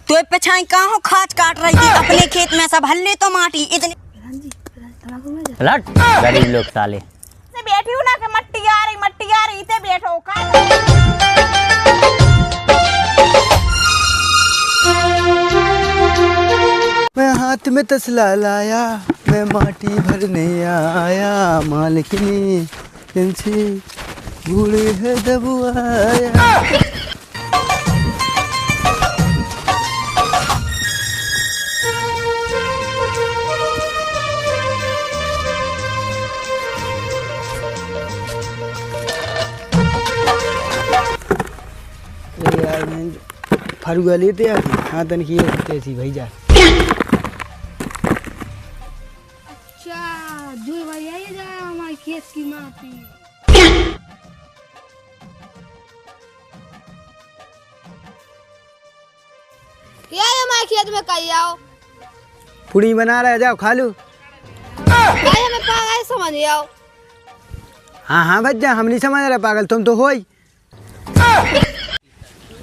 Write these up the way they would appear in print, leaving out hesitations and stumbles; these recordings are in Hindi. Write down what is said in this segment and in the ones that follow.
तो पिछाई कहाँ खाद काट रही थी अपने खेत में सब हल्ले तो माटी इतने लट गरीब लोग साले से बैठी हूँ ना कि मट्टी आ रही इतने बैठो का मैं हाथ में तसला लाया, मैं माटी भरने आया, मालिकनी तुमसे बूढ़े है दबुआया। यार मैं फरुआ लेते आ हाँ तन की कैसी भाई जा जो भाई आई जा हमारे खेत की माटी क्या हमारे खेत में कहीं आओ पूड़ी बना रहा है, जाओ खा लो। हमें पागल समझ आओ। हाँ हाँ बच्चा हम नहीं समझ रहे पागल, तुम तो हो ही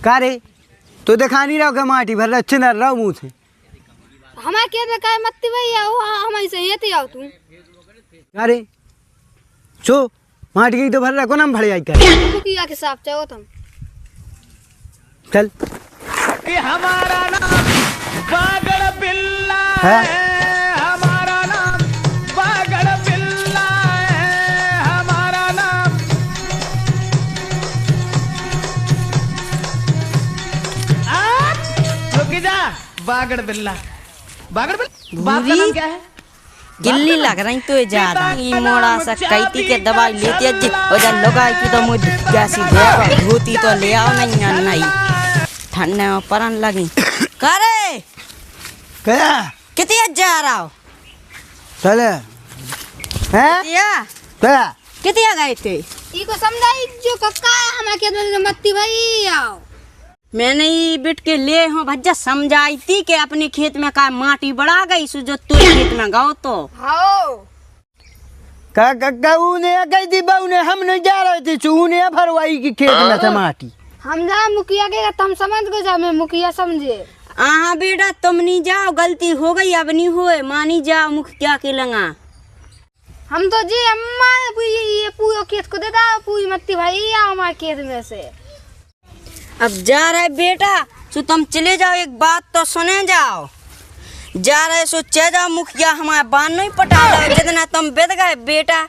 का रे तो दिखा नहीं रहो कि माटी भर अच्छे न रहो मुँह से हमारे खेत में काय मत्ती भाई आओ हमारी सही है आओ तुम अरे सो माटी की तो भर रहा को नाम भरे आई कर किया के साफ चाहो तुम चल कि हमारा नाम बागड़ बिल्ला है हमारा नाम बागड़ बिल्ला है हमारा नाम रुक जा बागड़ बिल्ला बाप का नाम क्या है गिल्ली लग रही तो ज्यादा ये मोड़ा सा कैती के दवाई लेती है और जब लगाई की तो मुझे कैसी धोती तो ले आओ नहीं ठंडे में परन लगी करे क्या कितने जा रहा हो चले हैं क्या कितने गए थे इको समझाई जो कक्का हमारे खेत में मत्ती भाई आओ मैंने ये बिट के ले हूँ भज्जा समझाई थी कि अपने खेत में का माटी बढ़ा गई सो जो तू खेत में गाओ तो हाँ का ऊने गई थी बहू ने हम नहीं जा रहे थे चूने भरवाई की खेत में से माटी हम जा मुखिया के तुम समझ गए जा मैं मुखिया समझे हाँ बेटा तुम नहीं जाओ गलती हो गई अब नहीं हुए मानी जाओ मुख क्या के लगा हम तो जी अम्मा ये पूरा खेत को देता पूरी मत्ती भाई आओ हमारे खेत में से अब जा रहे बेटा सो तुम चले जाओ एक बात तो सुने जाओ जा रहे सो चे जाओ मुखिया हमारे बान नहीं पटा लो जितना तुम बेद गए बेटा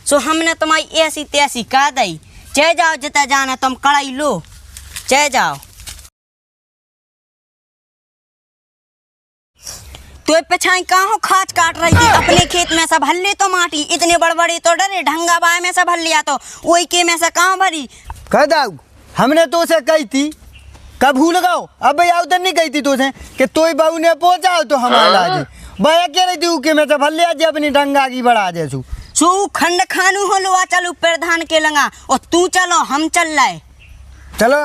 सो हमने तुम्हारी ऐसी तैसी कह दी चे जाओ जितना जाना तुम कड़ाई लो चे जाओ तो पिछाई कहाँ खाद काट रही थी अपने खेत में सब हल्ले तो माटी इतने बड़बड़े तो डरे ढंगा बाय में सब हल्लिया तो वही के में से कहाँ भरी कह दाऊ हमने तो से कही थी कब भूल गओ अब भैया उधर नहीं कही थी तो से कि तोई बहू ने पहुंचाओ तो हमारा आज भैया कह रही थी कि मैं सब हल्ले आज अपनी डंगा की बढ़ा दे सू खंड खानू हो लो चलो प्रधान के लगा और तू चलो हम चल रहे चलो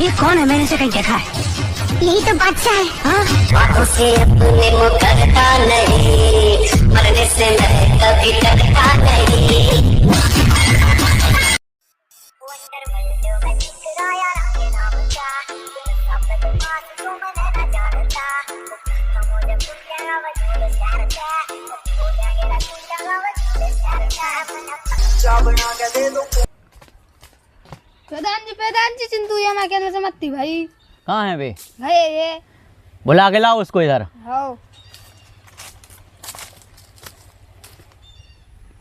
ये कौन है मैंने से कहीं देखा यही तो बादशाह है हाँ उसे अपने मुकरता नहीं मरने से मैं कभी डरता नहीं प्रधान जी चिंतु ये हमारे खेत में से मत्ती भाई कहाँ है बे भाई ये बुला के लाओ उसको इधर हाँ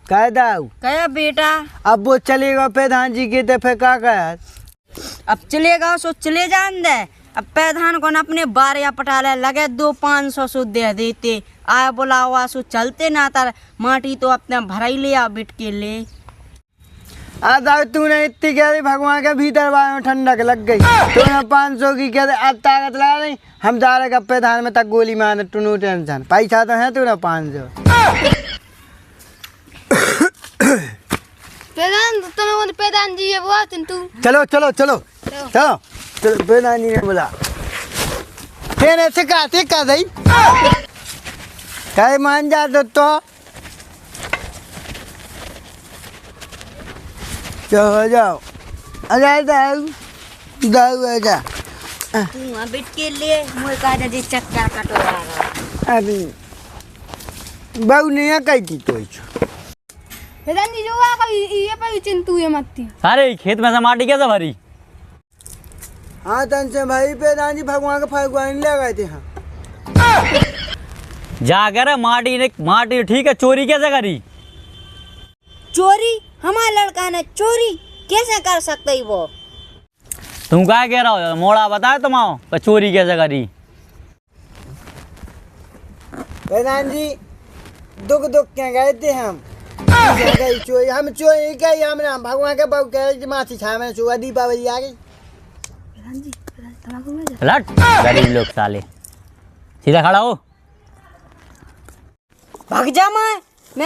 कह दाऊ कया बेटा अब वो चलेगा प्रधान जी के तो फिर का कहा अब चलेगा सो चले जान दे अब प्रधान को न अपने बारिया पटाले लगे 200-500 सो दे देते आया बुलावा सो चलते ना तार माटी तो अपने भराई ले आ बिट के ले दाऊ तूने इतनी कह दी भगवान के भीतर बार में ठंडक लग गई तूने 500 की कह दे अब ताकत लगा रही हम जा रहे प्रधान में तक गोली मारने टू टेंशन पैसा तो है तूने 500 प्रधान तुम्हें प्रधान जी ये बुआ चिंतु चलो चलो चलो चलो चलो प्रधान जी ने बोला फिर ऐसे का दई कहे मान जा तो जाओ जाओ अरे दाऊ दाऊ आजा तू वहाँ बैठ के ले मुझे कहा जी चक्कर कटवा रहा अरे बहु नहीं कही थी तो प्रधान जी जो आगा ये पर चिंतु ये मत्ती अरे खेत में से माटी कैसे भरी? हाँ तन से भाई प्रधान जी भगवान के फगवान ले गए थे। हाँ जाकर माटी ठीक है, चोरी कैसे करी? चोरी हमारा लड़का ने चोरी कैसे कर सकते ही वो? तुम क्या कह रहा हो? मोड़ा बताए तुम चोरी कैसे करी? प्रधान जी दुख क्या गए थे हम चोरी हम चोरी कही हमने भगवान के बहु कह माथी छा मैंने चुआ दीपावली आ गई। लट गरीब लोग साले, सीधा खड़ा हो। भाग जा मैं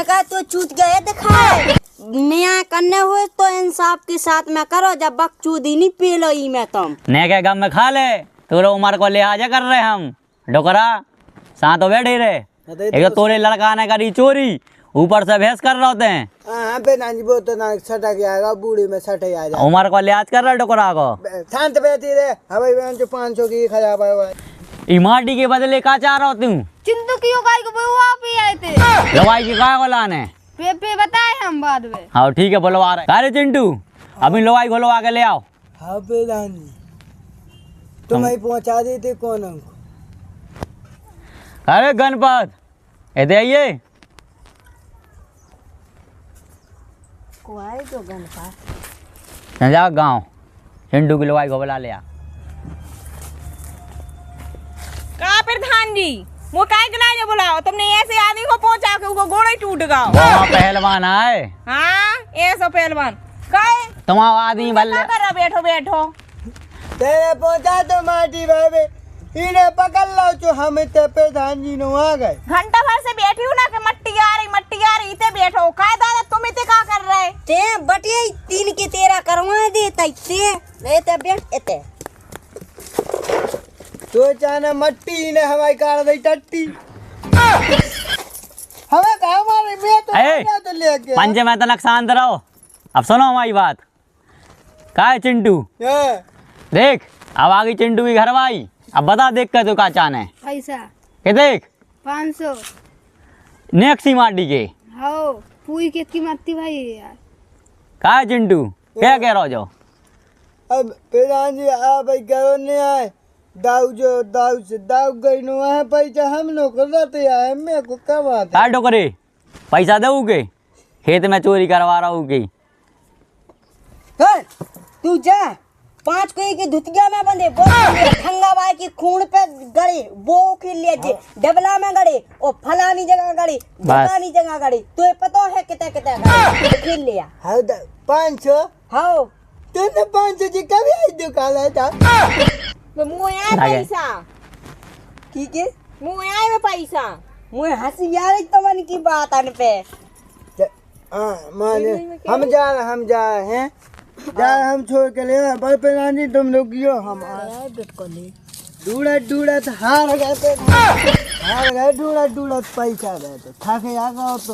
कहा तो चूत गए दिखाए न्याय करने हुए तो इंसाफ के साथ में करो, जब बकचूदी नहीं पी लो ई में तुम ने के गम में खा ले तोरे उम्र को लिहाजा कर रहे हम डोकरा साथ तो बैठे रहे। एक तो तोरे लड़का ने करी चोरी, ऊपर से बहस कर रहे होते हैं। हाँ प्रधान जी वो तो ना सटा के आएगा बूढ़ी में सटे आ जाए। उम्र को लिहाज कर रहा डोकरा को। शांत बैठी रे हवाई बहन जो 500 की खराब है ई माटी के बदले का चाह रहा तू? चिंतु की गाय को वो आप ही आए थे दवाई की काय को लाने पे बताए हम बाद में। हाँ ठीक है बोलो आ रहे। अरे चिंटू अभी लोवाई घोलो आके ले आओ। हाँ प्रधान जी तुम ही पहुंचा देते कौन हमको? अरे गणपत इधर आइए। को जो गणपत जा गाँव चिंटू की लोवाई घोला ले आ। का प्रधान जी वो काय गलाने बुलाओ तुमने? ऐसे आदमी को पहुंचा के उसको गोड़ा ही टूट गया। वो पहलवान आए। हाँ ऐसा पहलवान काय तुम्हारा आदमी भले कर बैठो बैठो तेरे पहुंचा तो माटी बाबे इन्हें पकड़ लो जो हम इतने प्रधान जी नो आ गए। घंटा भर से बैठी हूँ ना कि मट्टी आ रही इतने बैठो काय दादा तुम इतने क्या कर रहे? ते बटिया 3 के 13 करवा देता ते लेते बैठ एते तो चाना मट्टी ने हवाई कार दई टट्टी हमें कहा मारे मैं तो लेके पंच में तनक शांत रहो। अब सुनो हमारी बात। का है चिंटू? देख अब आ गई चिंटू की घरवाई। अब बता देख कर तो का चाहना है पैसा के देख 500 नेक्सी माटी के हाँ पूरी खेत की मत्ती भाई यार। का है चिंटू क्या कह रहा हो जो? अब प्रधान जी आ भाई करो नहीं आए दाऊ से दाऊ गई नो है पैसा हम लोग करते आए मैं को कब आता का डोकरे पैसा दऊ के खेत में चोरी करवा रहा हूँ की? तू जा 5 कोई की धुतिया में बंधे ठंगा बाई की खून पे गड़ी वो खिल लिए जी डबला में गड़ी और फलानी जगह गड़ी फलानी जगह गड़ी तुझे पता है कितने खिल लिया। हाँ 500 हाँ तूने 500 जी कभी आई दुकान है था मुँह आए पैसा ठीक है मुँह आए में पैसा मुझे हंसी आ रही तमन की बात अन पे। हाँ माने हम जा रहे हैं हम छोड़ के ले बड़े प्रधान जी तुम लोग क्यों हम ढूंढत हार गए ढूंढत पैसा गए तो थके आ गए तो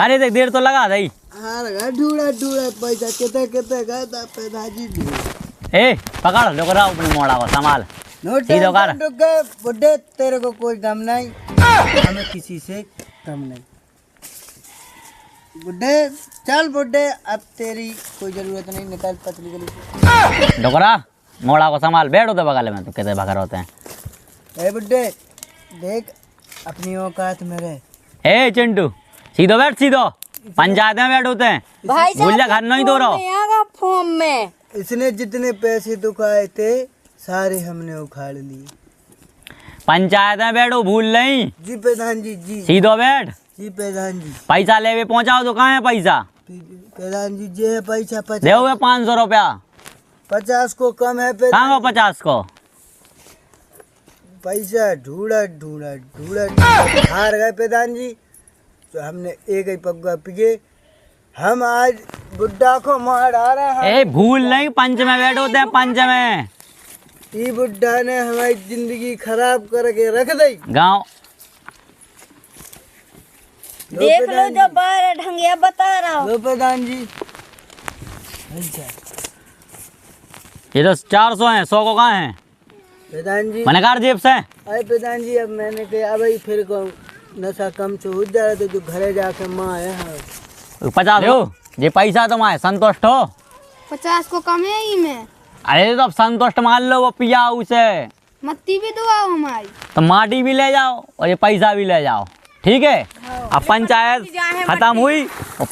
अरे देख देर तो लगा दई हार गए ढूंढत पैसा कितने गए था प्रधान जी। ए पकड़ डोकरा अपने मोड़ा को संभाल सीधो कर। बुड्ढे तेरे को कोई गम नहीं हमें किसी से कम नहीं। बुड्ढे चल बुड्ढे अब तेरी कोई जरूरत नहीं निकल पतली गली से। डोकरा मोड़ा को संभाल बैठो तो बगल में तो कितने बकर होते हैं। ए बुड्ढे देख अपनी औकात में रह। ए चिंटू सीधो बैठ सीधो पंचायत में बैठ होते हैं भाई भूल जा घर नहीं दो रहो। फॉर्म में इसने जितने पैसे दुखाए थे सारे हमने उखाड़ लिए। पंचायत में बैठो भूल नहीं। जी प्रधान जी जी सीधो बैठ। जी प्रधान जी पैसा ले पहुंचाओ तो कहाँ है पैसा? प्रधान जी जे है पैसा 50 दे 500 रुपया 50 को कम है कहाँ हो 50 को? पैसा ढूंढत हार गए प्रधान जी तो हमने एक ही पग्गा पिए। हम आज बुड्ढा को मार आ रहे हैं। ए भूल नहीं पंच में बैठे होते हैं पंच में। ये बुड्ढा ने हमारी जिंदगी खराब करके रख दी। गाँव देख लो जो बार ढंगिया बता रहा हूँ। लो प्रधान जी ये तो 400 है 100 को कहाँ है? प्रधान जी मैंने कहा जेब से अरे प्रधान जी अब मैंने कहा भाई फिर कहूँ नशा कम से हो जा रहा तो घरे जाके माँ है हाँ 50 दो ये पैसा तुम्हारे संतुष्ट हो 50 को कम है ही में। अरे तो अब संतुष्ट मान लो वो पिया उसे मत्ती भी दुआओ हमारी। तो माटी भी ले जाओ और ये पैसा भी ले जाओ ठीक है। अब पंचायत खत्म हुई और